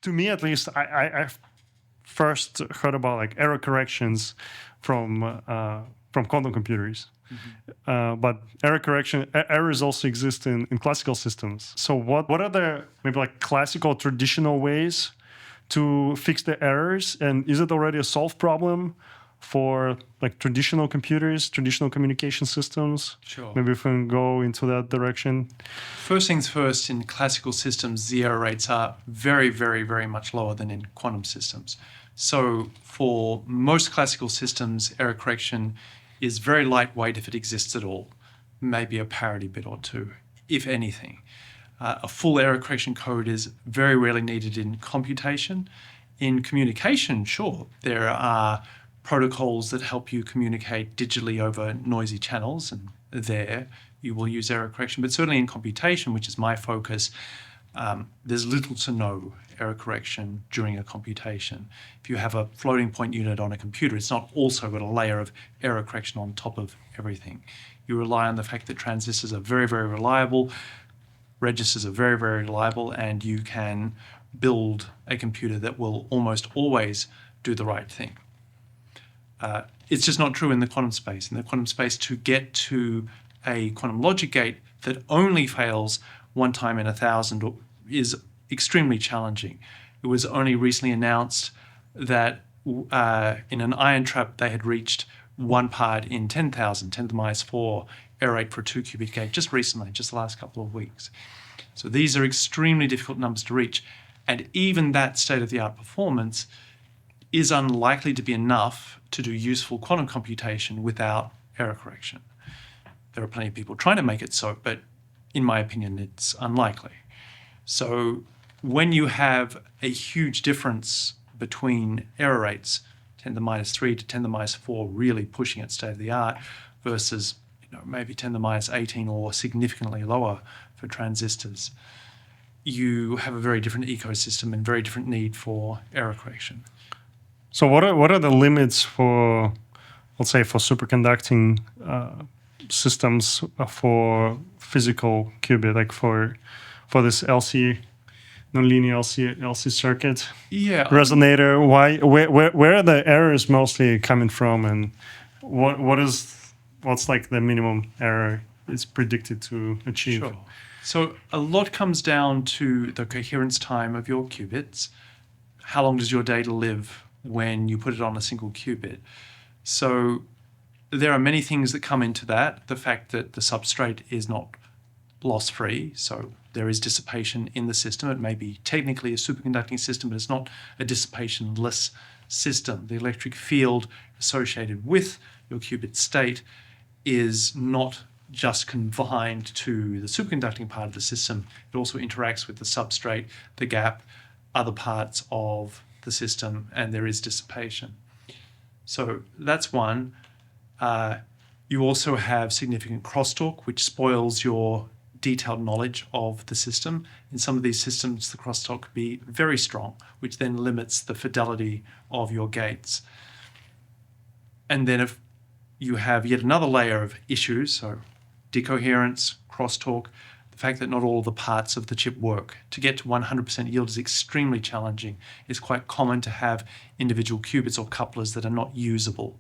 to me at least, I first heard about like error corrections from quantum computers. But errors also exist in classical systems. So what are the maybe like classical traditional ways to fix the errors? And is it already a solved problem for like traditional computers, traditional communication systems? Sure. Maybe if we can go into that direction. First things first, in classical systems, the error rates are very, very, very much lower than in quantum systems. So for most classical systems, error correction is very lightweight if it exists at all, maybe a parity bit or two, if anything. A full error correction code is very rarely needed in computation. In communication, sure, there are protocols that help you communicate digitally over noisy channels, and there you will use error correction. But certainly in computation, which is my focus, there's little to no error correction during a computation. If you have a floating point unit on a computer, it's not also got a layer of error correction on top of everything. You rely on the fact that transistors are very, very reliable, registers are very, very reliable, and you can build a computer that will almost always do the right thing. It's just not true in the quantum space. In the quantum space, to get to a quantum logic gate that only fails one time in 1,000 is extremely challenging. It was only recently announced that in an ion trap they had reached one part in 10,000, 10 to the minus 4 error rate for a 2-qubit gate just recently, just the last couple of weeks. So these are extremely difficult numbers to reach, and even that state-of-the-art performance is unlikely to be enough to do useful quantum computation without error correction. There are plenty of people trying to make it so, but in my opinion, it's unlikely. So when you have a huge difference between error rates, 10 to the minus 3 to 10 to the minus 4, really pushing it state-of-the-art, versus maybe 10 to the minus 18 or significantly lower for transistors, you have a very different ecosystem and very different need for error correction. So what are the limits for, let's say, for superconducting systems for physical qubit, like for this LC, nonlinear LC circuit? Yeah. Resonator. Where are the errors mostly coming from, and what's like the minimum error is predicted to achieve? Sure. So a lot comes down to the coherence time of your qubits. How long does your data live when you put it on a single qubit? So there are many things that come into that. The fact that the substrate is not loss-free, so there is dissipation in the system. It may be technically a superconducting system, but it's not a dissipation-less system. The electric field associated with your qubit state is not just confined to the superconducting part of the system. It also interacts with the substrate, the gap, other parts of the system, and there is dissipation. So that's one. You also have significant crosstalk, which spoils your detailed knowledge of the system. In some of these systems, the crosstalk could be very strong, which then limits the fidelity of your gates. And then if you have yet another layer of issues, so decoherence, crosstalk, the fact that not all the parts of the chip work. To get to 100% yield is extremely challenging. It's quite common to have individual qubits or couplers that are not usable.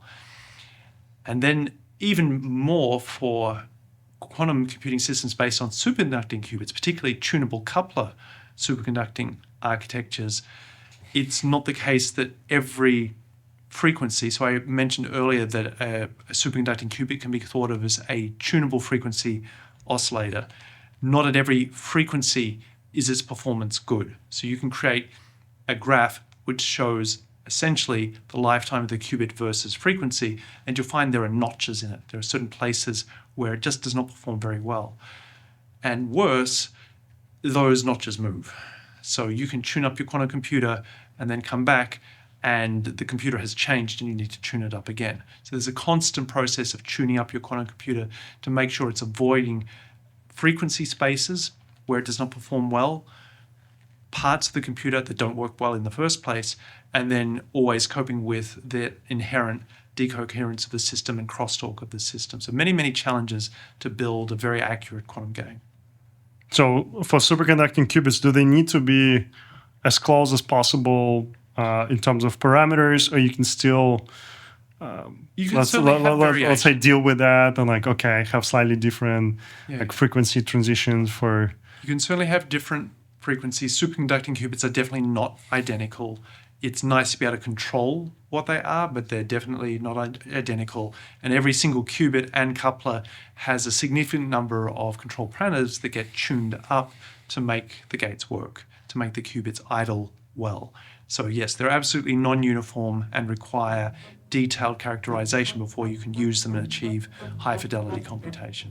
And then even more for quantum computing systems based on superconducting qubits, particularly tunable coupler superconducting architectures, it's not the case that every frequency, so I mentioned earlier that a superconducting qubit can be thought of as a tunable frequency oscillator. Not at every frequency is its performance good. So you can create a graph which shows essentially the lifetime of the qubit versus frequency, and you'll find there are notches in it. There are certain places where it just does not perform very well. And worse, those notches move. So you can tune up your quantum computer and then come back and the computer has changed and you need to tune it up again. So there's a constant process of tuning up your quantum computer to make sure it's avoiding frequency spaces where it does not perform well, parts of the computer that don't work well in the first place, and then always coping with the inherent decoherence of the system and crosstalk of the system. So many, many challenges to build a very accurate quantum game. So for superconducting qubits, do they need to be as close as possible in terms of parameters, or you can still You can certainly have let's say variation. deal with that and like okay, have slightly different Yeah. like frequency transitions for. You can certainly have different frequencies. Superconducting qubits are definitely not identical. It's nice to be able to control what they are, but they're definitely not identical. And every single qubit and coupler has a significant number of control parameters that get tuned up to make the gates work, to make the qubits idle well. So yes, they're absolutely non-uniform and require detailed characterization before you can use them and achieve high fidelity computation.